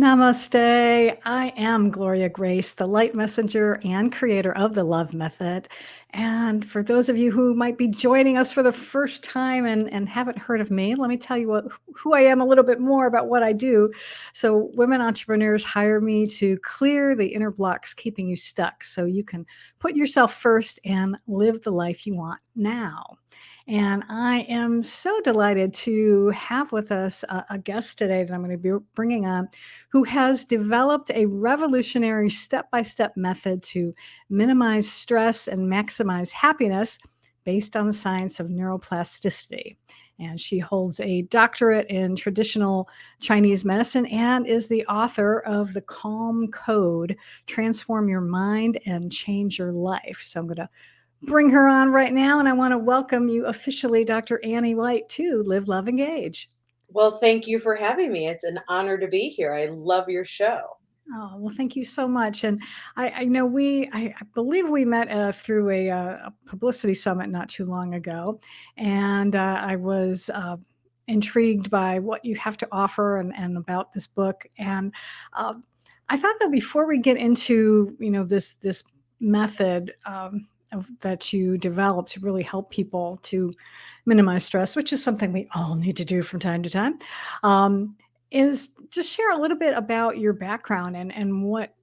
Namaste. I am Gloria Grace, the light messenger and creator of the Love Method. And for those of you who might be joining us for the first time and haven't heard of me, let me tell you who I am a little bit more about what I do. So, women entrepreneurs hire me to clear the inner blocks keeping you stuck so you can put yourself first and live the life you want now. And I am so delighted to have with us a guest today that I'm going to be bringing on who has developed a revolutionary step by step method to minimize stress and maximize happiness based on the science of neuroplasticity. And she holds a doctorate in traditional Chinese medicine and is the author of The Calm Code: Transform Your Mind and Change Your Life. So I'm going to bring her on right now, and I want to welcome you officially, Dr. Annie White, to Live, Love, Engage. Well, thank you for having me. It's an honor to be here. I love your show. Oh, well, thank you so much. And I know I believe we met through a publicity summit not too long ago. And I was intrigued by what you have to offer and about this book. And uh, I thought that before we get into, this method that you developed to really help people to minimize stress, which is something we all need to do from time to time, is just share a little bit about your background and what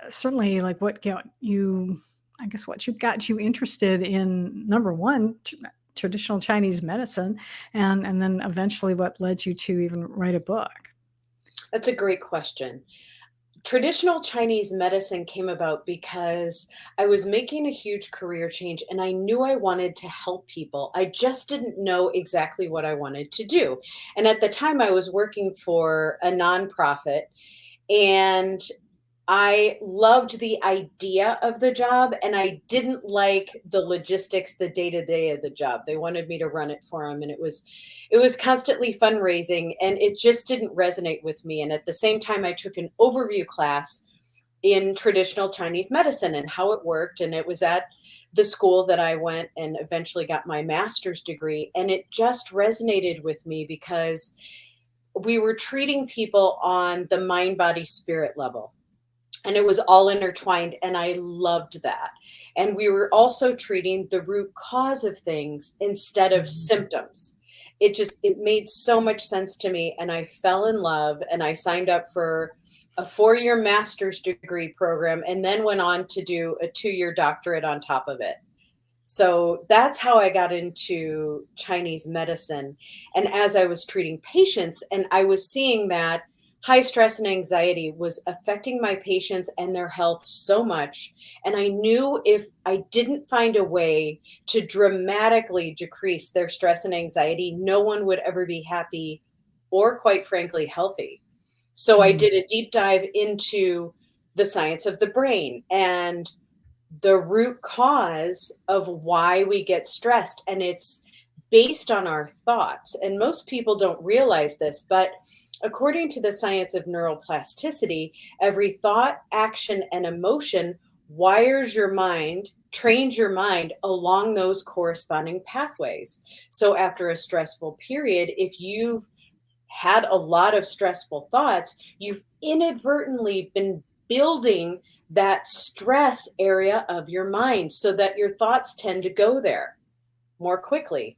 certainly like what got you, I guess, what you got you interested in number one, traditional Chinese medicine, and then eventually what led you to even write a book. That's a great question. Traditional Chinese medicine came about because I was making a huge career change and I knew I wanted to help people. I just didn't know exactly what I wanted to do. And at the time, I was working for a nonprofit and I loved the idea of the job, and I didn't like the logistics, the day-to-day of the job. They wanted me to run it for them, and it was constantly fundraising, and it just didn't resonate with me. And at the same time, I took an overview class in traditional Chinese medicine and how it worked, and it was at the school that I went and eventually got my master's degree, and it just resonated with me because we were treating people on the mind, body, spirit level, and it was all intertwined, and I loved that. And we were also treating the root cause of things instead of Mhm. symptoms. It made so much sense to me, and I fell in love, and I signed up for a 4-year master's degree program and then went on to do a 2-year doctorate on top of it. So that's how I got into Chinese medicine. And as I was treating patients and I was seeing that high stress and anxiety was affecting my patients and their health so much. And I knew if I didn't find a way to dramatically decrease their stress and anxiety, no one would ever be happy or, quite frankly, healthy. So I Mm. did a deep dive into the science of the brain and the root cause of why we get stressed, and it's based on our thoughts. And most people don't realize this, but according to the science of neuroplasticity, every thought, action, and emotion wires your mind, trains your mind along those corresponding pathways. So after a stressful period, if you've had a lot of stressful thoughts, you've inadvertently been building that stress area of your mind so that your thoughts tend to go there more quickly.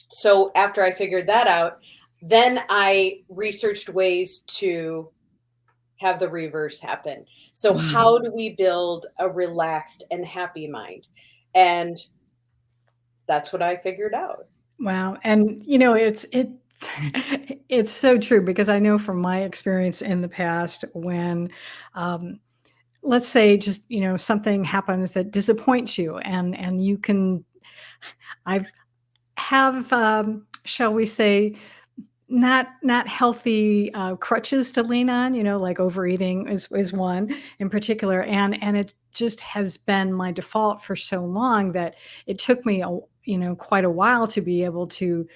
So after I figured that out, then I researched ways to have the reverse happen. So Mm. how do we build a relaxed and happy mind? And that's what I figured out. Wow, and, it's it's so true because I know from my experience in the past when, um, let's say just, something happens that disappoints you and you can I've have, shall we say, not healthy, crutches to lean on, like overeating is one in particular, and it just has been my default for so long that it took me quite a while to be able to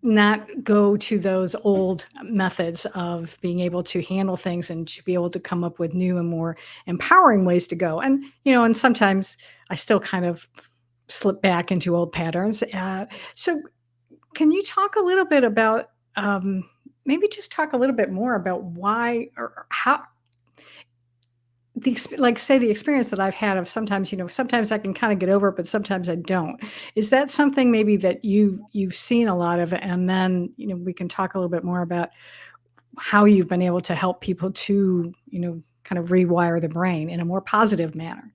not go to those old methods of being able to handle things and to be able to come up with new and more empowering ways to go. And, and sometimes I still kind of slip back into old patterns. So, can you talk a little bit about maybe just talk a little bit more about why or how like say the experience that I've had of sometimes, sometimes I can kind of get over it, but sometimes I don't. Is that something maybe that you've seen a lot of, and then we can talk a little bit more about how you've been able to help people to kind of rewire the brain in a more positive manner.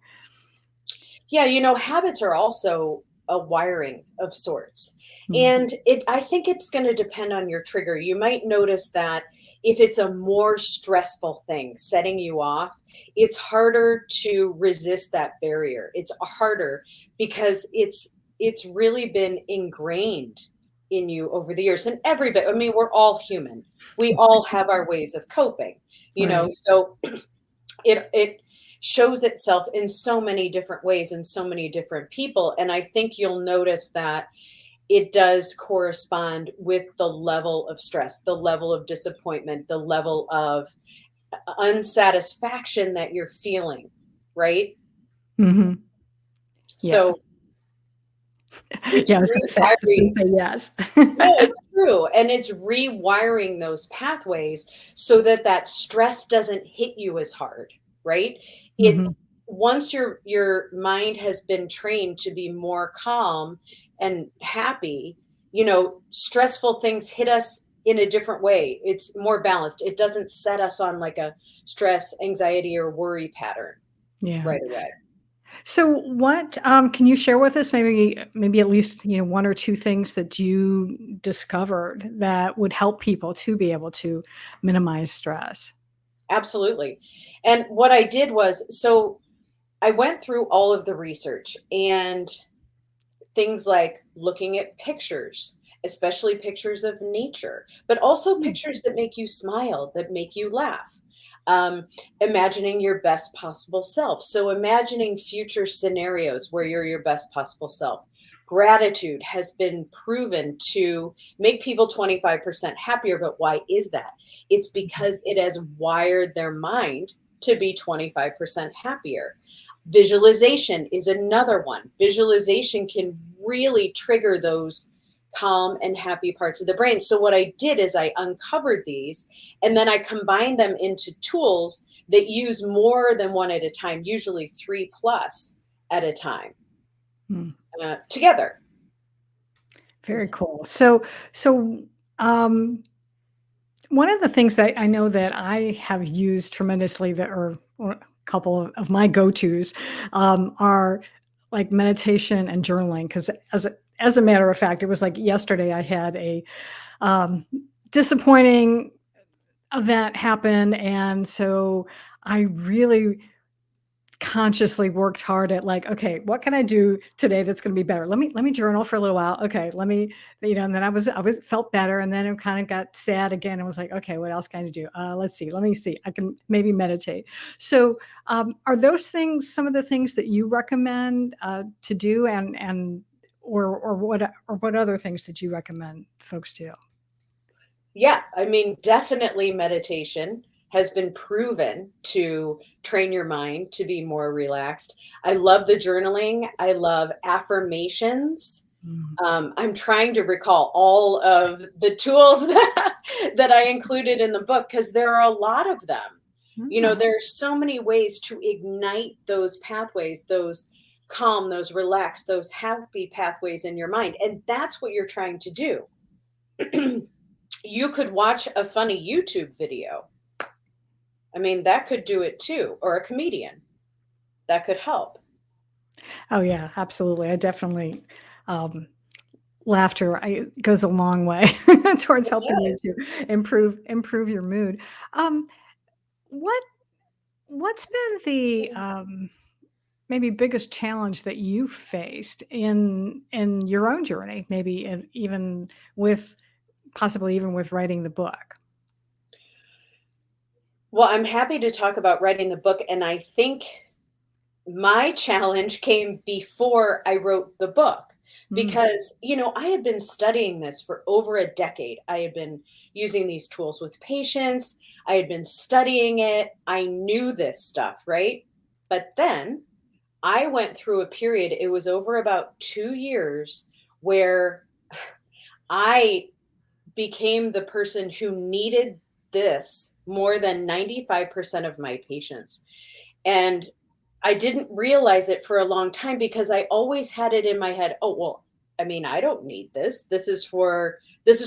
Yeah, habits are also a wiring of sorts. Mm. And I think it's going to depend on your trigger. You might notice that if it's a more stressful thing setting you off, it's harder to resist that barrier. It's harder because it's really been ingrained in you over the years. And everybody, I mean, we're all human. We all have our ways of coping, Right. so it shows itself in so many different ways in so many different people, and I think you'll notice that it does correspond with the level of stress, the level of disappointment, the level of unsatisfaction that you're feeling, right? Hmm. Yeah. So it's Yeah, I was gonna rewiring. say yes. No, it's true, and it's rewiring those pathways so that that stress doesn't hit you as hard, right? It Hmm. Once your mind has been trained to be more calm and happy, stressful things hit us in a different way. It's more balanced. It doesn't set us on like a stress, anxiety, or worry pattern Yeah. right away. So what can you share with us, maybe at least one or two things that you discovered that would help people to be able to minimize stress? Absolutely. And what I did was, so I went through all of the research and things like looking at pictures, especially pictures of nature, but also Mm. pictures that make you smile, that make you laugh. Um, Imagining your best possible self. So, imagining future scenarios where you're your best possible self. Gratitude has been proven to make people 25% happier. But why is that? It's because it has wired their mind to be 25% happier. Visualization is another one. Visualization can really trigger those calm and happy parts of the brain. So, what I did is I uncovered these and then I combined them into tools that use more than one at a time, usually three plus at a time Mm. together. Very cool. So um, one of the things that I know that I have used tremendously that or a couple of my go-tos are like meditation and journaling. Because as a matter of fact, it was like yesterday I had a um, disappointing event happen, and so I really consciously worked hard at like, okay, what can I do today that's going to be better? Let me journal for a little while. Okay, and then I was felt better, and then it kind of got sad again. And was like, okay, what else can I do? Let's see. Let me see. I can maybe meditate. So, are those things some of the things that you recommend to do, and or what other things did you recommend folks do? Yeah, I mean, definitely meditation has been proven to train your mind to be more relaxed. I love the journaling. I love affirmations. Mm. I'm trying to recall all of the tools that I included in the book because there are a lot of them. Mm. There are so many ways to ignite those pathways, those calm, those relaxed, those happy pathways in your mind. And that's what you're trying to do. You could watch a funny YouTube video. I mean, that could do it too, or a comedian. That could help. Oh yeah, absolutely. I definitely. Um, Laughter goes a long way towards helping you to improve your mood. Um, what what's been the, maybe biggest challenge that you faced in your own journey, maybe even with possibly even with writing the book? Well, I'm happy to talk about writing the book, and I think my challenge came before I wrote the book Mm, because, I had been studying this for over a decade. I had been using these tools with patients. I had been studying it. I knew this stuff, right? But then I went through a period, it was over about 2 years, where I became the person who needed this more than 95% of my patients. And I didn't realize it for a long time because I always had it in my head, "Oh, well, I mean, I don't need this. This is for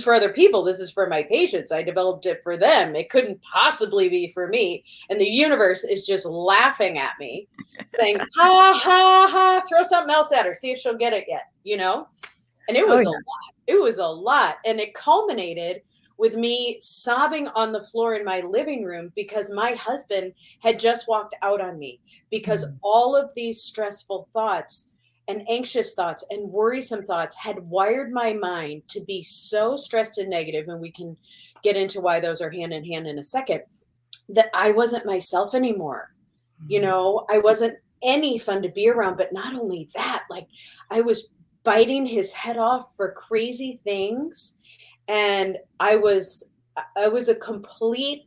other people. This is for my patients. I developed it for them. It couldn't possibly be for me." And the universe is just laughing at me, saying, "Ha ha ha, throw something else at her. See if she'll get it yet." And it Oh, was yeah. a lot. It was a lot. And it culminated with me sobbing on the floor in my living room because my husband had just walked out on me because Mm. all of these stressful thoughts and anxious thoughts and worrisome thoughts had wired my mind to be so stressed and negative. And we can get into why those are hand in hand in a second, that I wasn't myself anymore. Mm. I wasn't any fun to be around, but not only that, like, I was biting his head off for crazy things, and I was a complete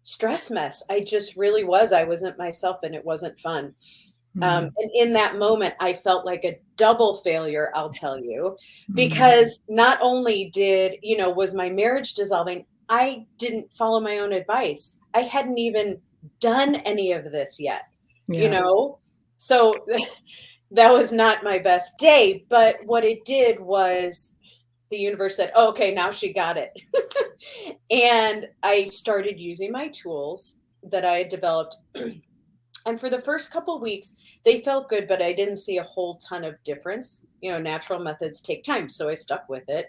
stress mess. I just really was. I wasn't myself, and it wasn't fun. Mm. And in that moment, I felt like a double failure, I'll tell you, Mm. because not only was my marriage dissolving, I didn't follow my own advice. I hadn't even done any of this yet, you Yeah. know? So that was not my best day. But what it did was the universe said, "Oh, okay, now she got it." And I started using my tools that I had developed. And for the first couple weeks, they felt good, but I didn't see a whole ton of difference. Natural methods take time, so I stuck with it.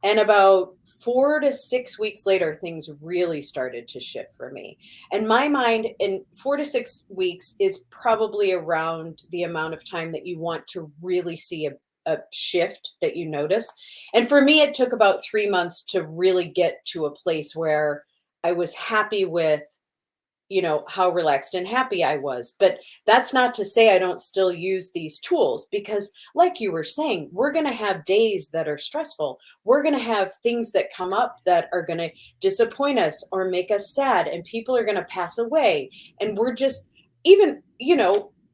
And about 4 to 6 weeks later, things really started to shift for me. And my mind in 4 to 6 weeks is probably around the amount of time that you want to really see a shift that you notice. And for me, it took about 3 months to really get to a place where I was happy with how relaxed and happy I was. But that's not to say I don't still use these tools because, like you were saying, we're going to have days that are stressful. We're going to have things that come up that are going to disappoint us or make us sad, and people are going to pass away. And we're just, even,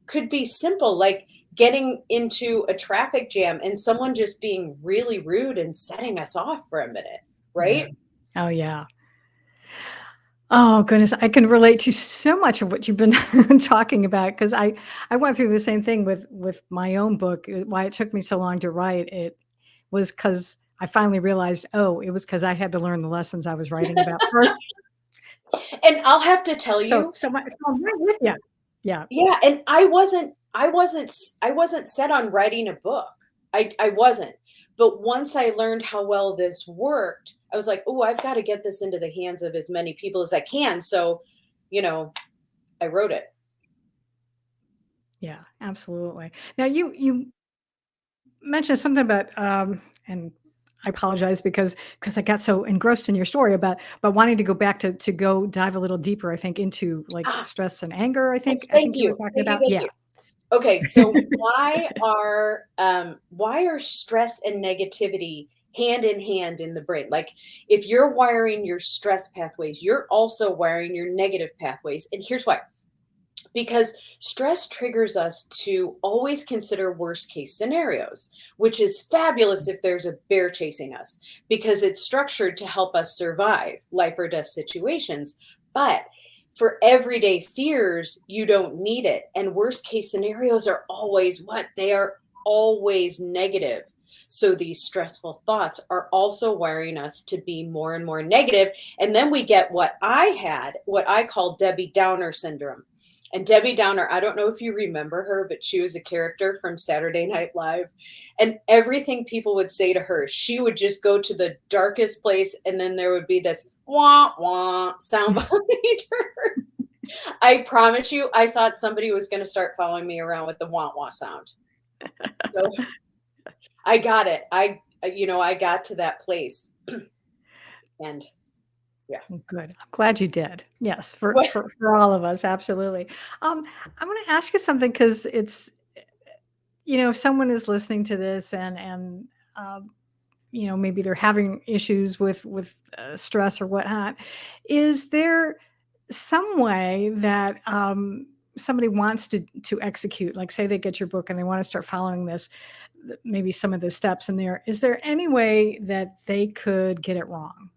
could be simple like getting into a traffic jam and someone just being really rude and setting us off for a minute, Yeah. right? Oh, yeah. Oh, goodness, I can relate to so much of what you've been talking about because I went through the same thing with my own book. Why it took me so long to write it was because I finally realized, oh, it was because I had to learn the lessons I was writing about first. And I'll have to tell So you, so I'm right with you. Yeah. yeah, and I wasn't set on writing a book. I wasn't. But once I learned how well this worked, I was like, "Oh, I've got to get this into the hands of as many people as I can." So, you know, I wrote it. Yeah, absolutely. Now you mentioned something about, and I apologize because I got so engrossed in your story about wanting to go back to go dive a little deeper, I think, into, like, Ah, stress and anger, I think yes, I thank think you were you. talking Thank you, about? thank Yeah. you. Okay, so why are stress and negativity hand in hand in the brain? Like, if you're wiring your stress pathways, you're also wiring your negative pathways. And here's why. Because stress triggers us to always consider worst case scenarios, which is fabulous if there's a bear chasing us, because it's structured to help us survive life or death situations. But for everyday fears, you don't need it. And worst case scenarios are always what? They are always negative. So these stressful thoughts are also wiring us to be more and more negative. And then we get what I call Debbie Downer syndrome. And Debbie Downer, I don't know if you remember her, but she was a character from Saturday Night Live. And everything people would say to her, she would just go to the darkest place, and then there would be this wah wah sound behind her. I promise you, I thought somebody was going to start following me around with the wah wah sound. So I got it. I got to that place. And yeah. Good. I'm glad you did. Yes, for What? for for all of us, absolutely. Um, I wanna ask you something because it's if someone is listening to this and, um maybe they're having issues with stress or whatnot. Is there some way that somebody wants to execute? Like, say they get your book and they want to start following this. maybe some of the steps in there, is there any way that they could get it wrong?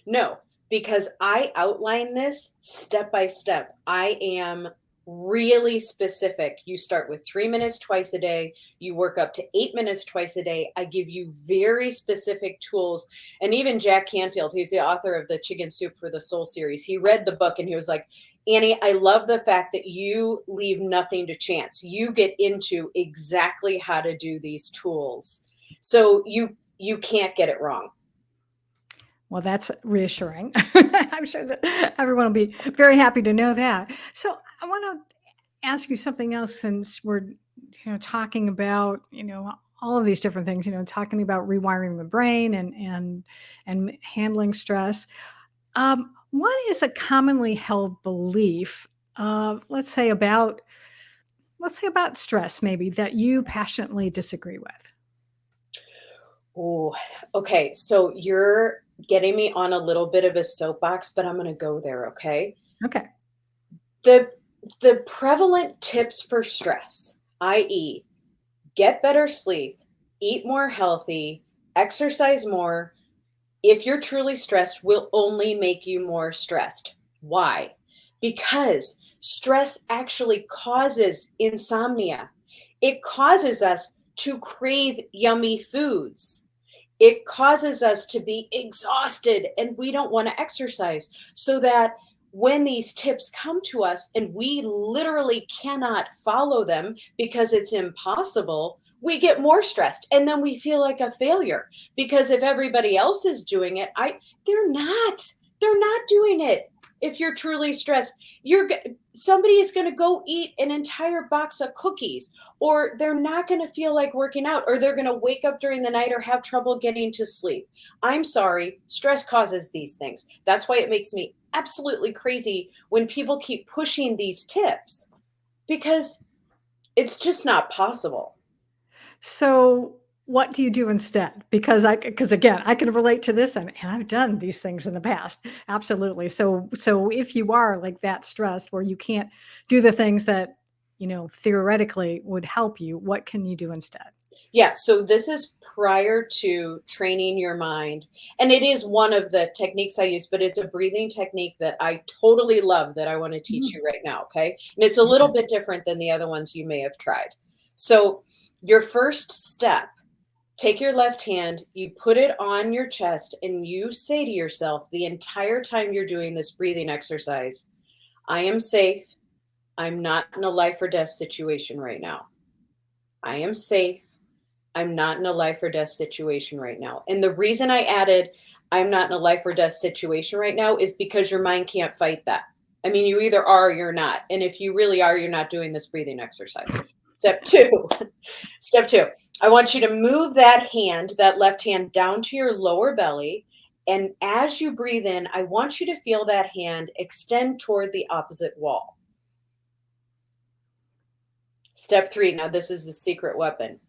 No, because I outline this step by step. I am really specific. You start with 3 minutes twice a day, you work up to 8 minutes twice a day. I give you very specific tools. And even Jack Canfield, he's the author of the Chicken Soup for the Soul series, he read the book and he was like, Annie, I love the fact that you leave nothing to chance. You get into exactly how to do these tools. So you can't get it wrong. Well, that's reassuring. I'm sure that everyone will be very happy to know that. So I want to ask you something else since we're, talking about, all of these different things, talking about rewiring the brain and handling stress. What is a commonly held belief, let's say about stress, maybe that you passionately disagree with? Oh, okay. So you're getting me on a little bit of a soapbox, but I'm going to go there, okay? Okay. The the prevalent tips for stress, i.e., get better sleep, eat more healthy, exercise more, if you're truly stressed, will only make you more stressed. Why? Because stress actually causes insomnia. It causes us to crave yummy foods. It causes us to be exhausted and we don't want to exercise. So that when these tips come to us and we literally cannot follow them because it's impossible, we get more stressed and then we feel like a failure because if everybody else is doing it, they're not. They're not doing it. If you're truly stressed, somebody is going to go eat an entire box of cookies, or they're not going to feel like working out, or they're going to wake up during the night or have trouble getting to sleep. I'm sorry, stress causes these things. That's why it makes me absolutely crazy when people keep pushing these tips because it's just not possible. So, what do you do instead? Because again, I can relate to this, and I've done these things in the past. Absolutely. So if you are like that stressed where you can't do the things that, theoretically would help you, what can you do instead? Yeah, so this is prior to training your mind. And it is one of the techniques I use, but it's a breathing technique that I totally love that I want to teach Mm, you right now. Okay. And it's a little okay. bit different than the other ones you may have tried. So, your first step, take your left hand, you put it on your chest, and you say to yourself the entire time you're doing this breathing exercise, I am safe. I'm not in a life or death situation right now. I am safe. I'm not in a life or death situation right now. And the reason I added I'm not in a life or death situation right now is because your mind can't fight that. I mean, you either are or you're not. And if you really are, you're not doing this breathing exercise. Step two, step two, I want you to move that hand, that left hand, down to your lower belly. And as you breathe in, I want you to feel that hand extend toward the opposite wall. Step three, now this is the secret weapon.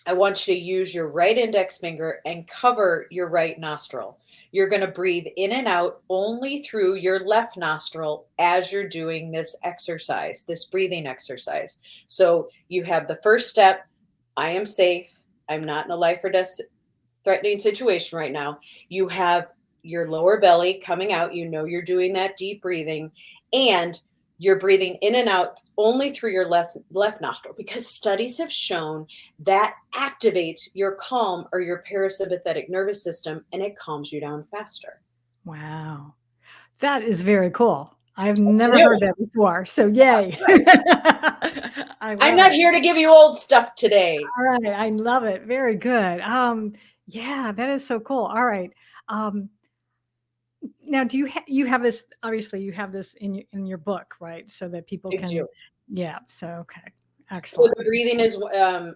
I want you to use your right index finger and cover your right nostril. You're going to breathe in and out only through your left nostril as you're doing this exercise, this breathing exercise. So you have the first step, I am safe. I'm not in a life or death threatening situation right now. You have your lower belly coming out. You know you're doing that deep breathing, and you're breathing in and out only through your left nostril because studies have shown that activates your calm or your parasympathetic nervous system and it calms you down faster. Wow. That is very cool. I've What's never new? heard that before. So That's yay. right. I I'm love not it. here to give you old stuff today. All right. I love it. Very good. Yeah, that is so cool. All right. Um, Now, you have this, obviously you have this in your book, right? So that people I do. can, yeah. So okay. So Excellent. the breathing is, a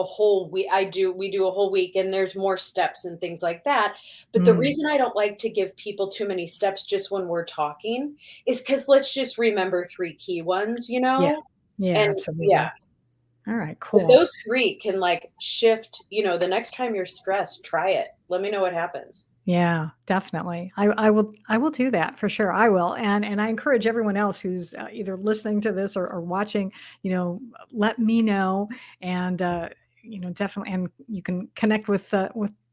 whole week. We do a whole week and there's more steps and things like that. But the Mm, reason I don't like to give people too many steps just when we're talking is because let's just remember three key ones, yeah. And Yeah, yeah, absolutely. All right, but cool. those three can like shift, the next time you're stressed, try it. Let me know what happens. Yeah, definitely. I will do that for sure. I will. And I encourage everyone else who's either listening to this or watching, let me know. And definitely, and you can connect with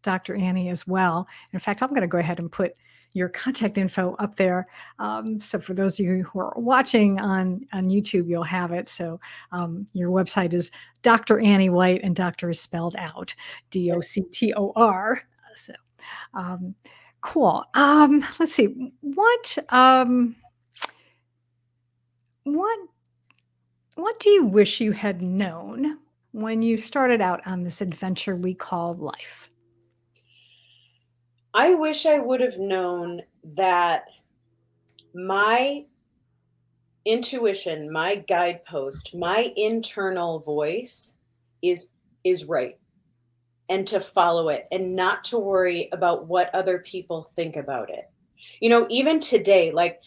Dr. Annie as well. In fact, I'm going to go ahead and put your contact info up there. So for those of you who are watching on YouTube, you'll have it. So your website is Dr. Annie White, and doctor is spelled out Doctor. So um, cool. Let's see. What what do you wish you had known when you started out on this adventure we call life? I wish I would have known that my intuition, my guidepost, my internal voice is is right, and to follow it and not to worry about what other people think about it. Even today, like,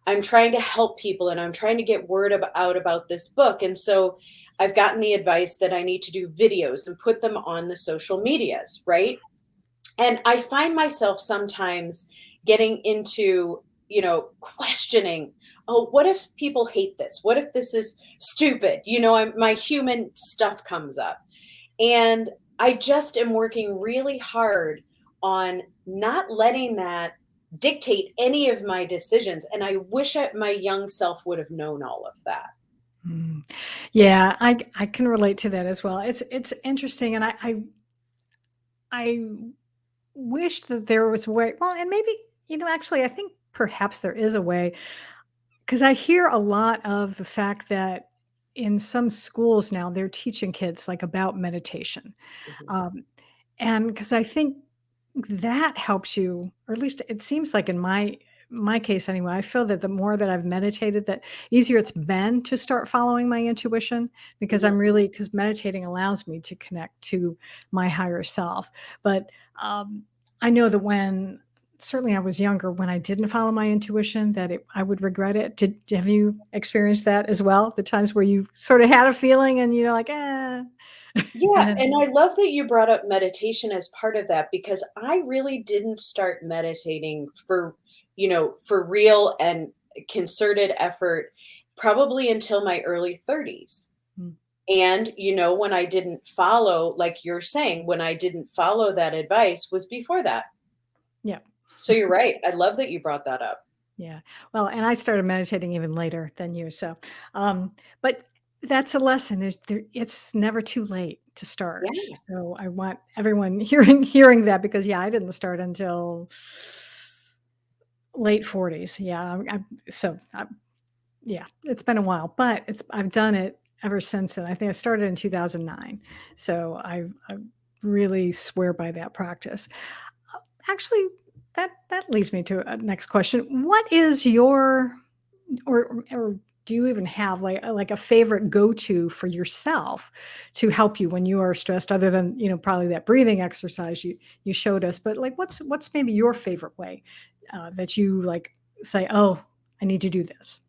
I'm trying to help people and I'm trying to get out about this book. And so I've gotten the advice that I need to do videos and put them on the social medias, right? And I find myself sometimes getting into, questioning, oh, what if people hate this? What if this is stupid? My human stuff comes up. And I just am working really hard on not letting that dictate any of my decisions. And I wish my young self would have known all of that. Mm. Yeah, I can relate to that as well. It's interesting, and I wish that there was a way. Well, and maybe actually, I think perhaps there is a way, because I hear a lot of the fact that in some schools now they're teaching kids like about meditation. Mhm. Um, and because I think that helps you, or at least it seems like in my case anyway, I feel that the more that I've meditated, that easier it's been to start following my intuition, because Mhm. because meditating allows me to connect to my higher self. But um, I know that when certainly I was younger, when I didn't follow my intuition, that I would regret it. Have you experienced that as well? The times where you sort of had a feeling and you're like, and Yeah, then and I love that you brought up meditation as part of that because I really didn't start meditating for real and concerted effort probably until my early 30s. mm, And, when I didn't follow, like you're saying, when I didn't follow that advice was before that. yeah. So you're right. I love that you brought that up. Yeah. Well, and I started meditating even later than you. So, but that's a lesson. It's never too late to start. Yeah. So I want everyone hearing that, because yeah, I didn't start until late 40s. Yeah. Yeah, it's been a while, but I've done it ever since then. I think I started in 2009. So I really swear by that practice. Actually, that leads me to a next question. What is your or do you even have like a favorite go-to for yourself to help you when you are stressed, other than, probably that breathing exercise you showed us, but like what's maybe your favorite way that you like say, "Oh, I need to do this."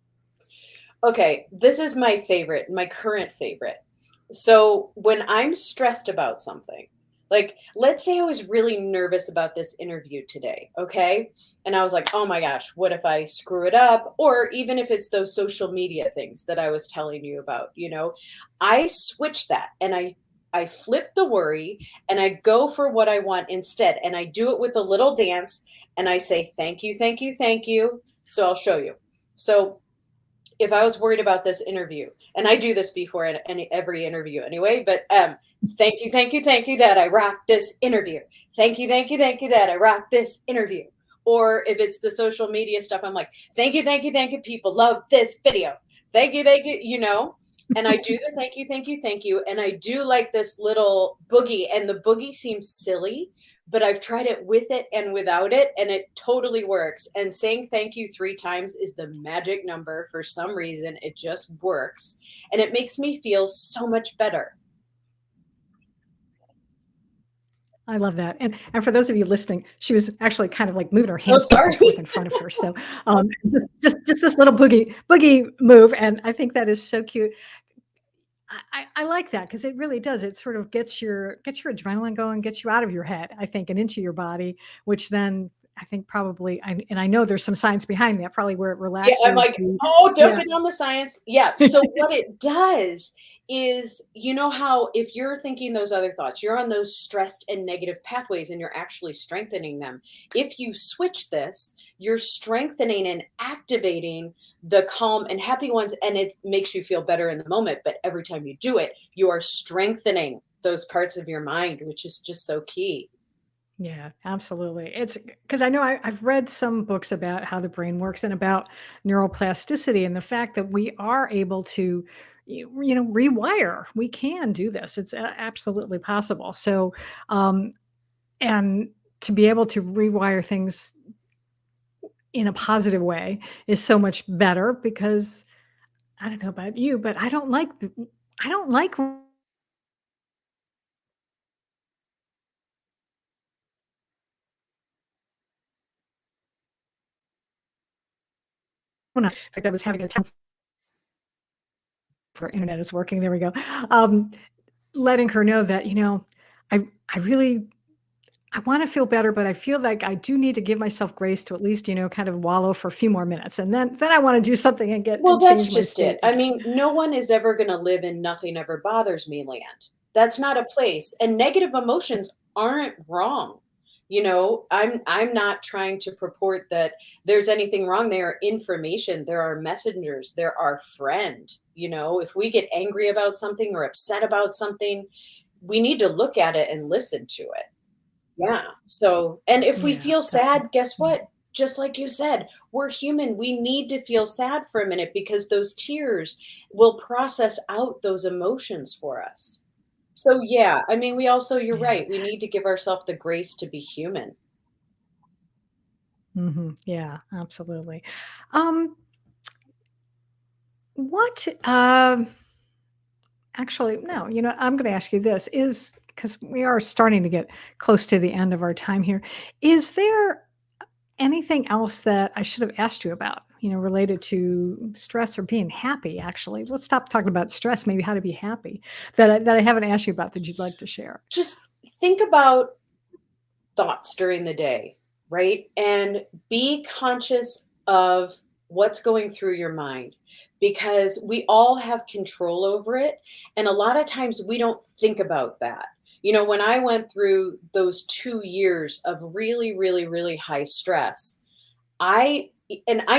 Okay, this is my favorite, my current favorite. So when I'm stressed about something, like let's say I was really nervous about this interview today, okay? And I was like, oh my gosh, what if I screw it up? Or even if it's those social media things that I was telling you about, I switch that and I flip the worry and I go for what I want instead. And I do it with a little dance and I say, thank you, thank you, thank you. So I'll show you. So if I was worried about this interview, and I do this before in every interview anyway, but thank you that I rocked this interview. Thank you that I rocked this interview. Or if it's the social media stuff, I'm like, thank you, people love this video. Thank you, and I do the thank you. And I do like this little boogie, and the boogie seems silly, but I've tried it with it and without it, and it totally works. And saying thank you 3 times is the magic number for some reason. It just works, and it makes me feel so much better. I love that. And for those of you listening, she was actually kind of like moving her Oh, hands back and sorry. forth in front of her. So just this little boogie move, and I think that is so cute. I like that, because it really does. It sort of gets your adrenaline going, gets you out of your head, I think, and into your body, which then I think probably, and I know there's some science behind that, probably where it Yeah, I'm relaxes like, the "Oh, yeah. jumping on the science." Yeah, so what it does is, you know how if you're thinking those other thoughts, you're on those stressed and negative pathways and you're actually strengthening them. If you switch this, you're strengthening and activating the calm and happy ones, and it makes you feel better in the moment, but every time you do it, you are strengthening those parts of your mind, which is just so key. Yeah, absolutely. It's because I know I've read some books about how the brain works and about neuroplasticity and the fact that we are able to, rewire. We can do this. It's absolutely possible. So, um, and to be able to rewire things in a positive way is so much better because I don't know about you, but I don't like when in fact I was having a time for internet is working. There we go. Um, letting her know that, I I really I wanna feel better, but I feel like I do need to give myself grace to at least, kind of wallow for a few more minutes, and then I wanna do something and get Well, and that's change my just it. state I again. mean, no one is ever gonna live in nothing ever bothers me land. That's not a place, and negative emotions aren't wrong. I'm not trying to purport that there's anything wrong. They are information, there are messengers, they're our friend. If we get angry about something or upset about something, we need to look at it and listen to it. Yeah. So, and if we Yeah, feel definitely. sad, guess Yeah. what? Just like you said, we're human. We need to feel sad for a minute because those tears will process out those emotions for us. So, yeah, I mean, you're Yeah. right. We need to give ourselves the grace to be human. Yeah, absolutely. Um, what, actually, no, I'm gonna ask you this, is because we are starting to get close to the end of our time here. Is there anything else that I should have asked you about, related to stress or being happy, actually? Let's stop talking about stress, maybe how to be happy that I haven't asked you about that you'd like to share. Just think about thoughts during the day, right? And be conscious of what's going through your mind because we all have control over it. And a lot of times we don't think about that. When I went through those 2 years of really, really, really high stress, I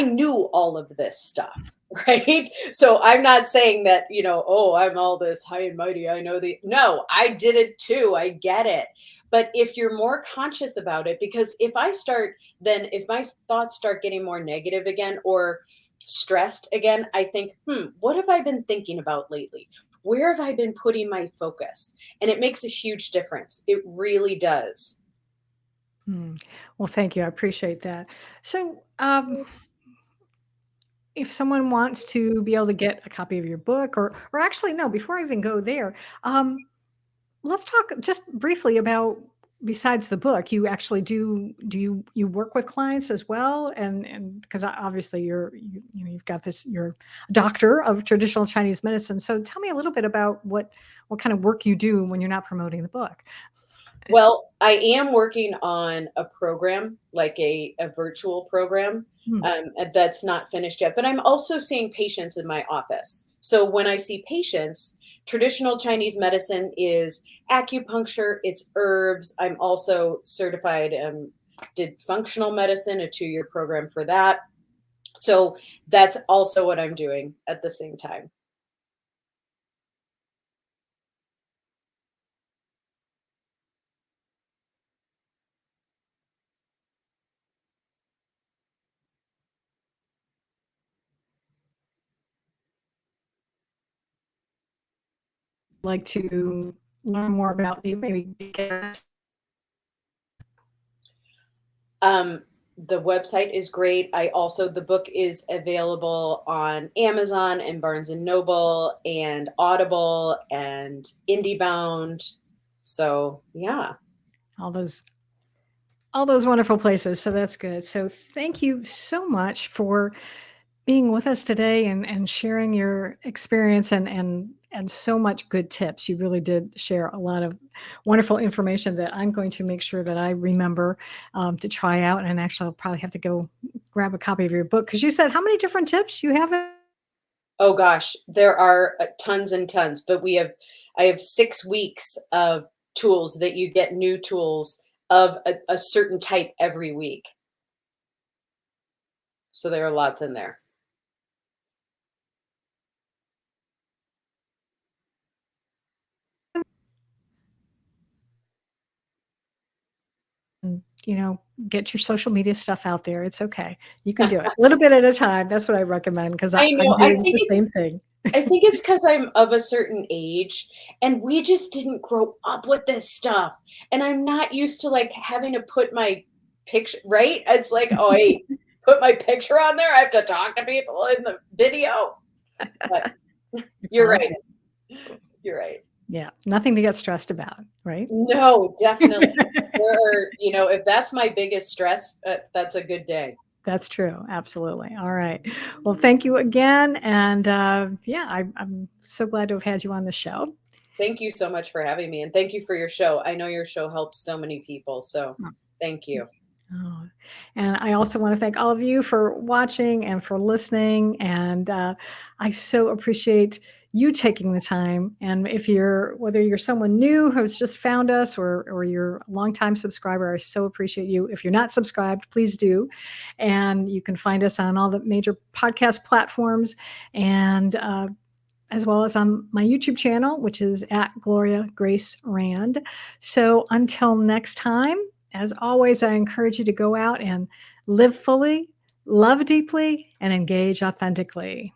knew all of this stuff, right? So I'm not saying that, oh, I'm all this high and mighty. I know the no, I did it too. I get it. But if you're more conscious about it, because if my thoughts start getting more negative again or stressed again, I think, what have I been thinking about lately? Where have I been putting my focus? And it makes a huge difference. It really does. Hmm. Well, thank you. I appreciate that. So, if someone wants to be able to get a copy of your book, or actually, no, before I even go there, um, let's talk just briefly about besides the book, you actually do you work with clients as well? And because obviously you've got this, you're a doctor of traditional Chinese medicine. So tell me a little bit about what kind of work you do when you're not promoting the book. Well, I am working on a program, like a virtual program, Hmm. and that's not finished yet, but I'm also seeing patients in my office. So when I see patients, traditional Chinese medicine is acupuncture, it's herbs. I'm also certified, did functional medicine, a 2-year program for that. So that's also what I'm doing at the same time. Like to learn more about you, maybe Um, the website is great. The book is available on Amazon and Barnes and Noble and Audible and IndieBound. So, yeah. all those wonderful places. So that's good. So thank you so much for being with us today and sharing your experience and so much good tips. You really did share a lot of wonderful information that I'm going to make sure that I remember to try out. And actually, I'll probably have to go grab a copy of your book because you said how many different tips you have? Oh gosh, there are tons and tons, but I have 6 weeks of tools that you get new tools of a certain type every week. So there are lots in there. And, get your social media stuff out there. It's okay. You can do it a little bit at a time. That's what I recommend because I I'm know, doing the same thing. I think it's because 'cause I'm of a certain age, and we just didn't grow up with this stuff, and I'm not used to, like, having to put my picture right? It's like, "Oh, hey, put my picture on there? I have to talk to people in the video?" But It's you're all right, good. you're right. Yeah, nothing to get stressed about, right? No, definitely. If that's my biggest stress, that's a good day. That's true, absolutely. All right. Well, thank you again, and, yeah, I'm so glad to have had you on the show. Thank you so much for having me, and thank you for your show. I know your show helps so many people, so thank you. Oh, and I also want to thank all of you for watching and for listening. And I so appreciate you taking the time. And whether you're someone new who's just found us or you're a longtime subscriber, I so appreciate you. If you're not subscribed, please do. And you can find us on all the major podcast platforms. And as well as on my YouTube channel, which is at Gloria Grace Rand. So until next time, as always, I encourage you to go out and live fully, love deeply, and engage authentically.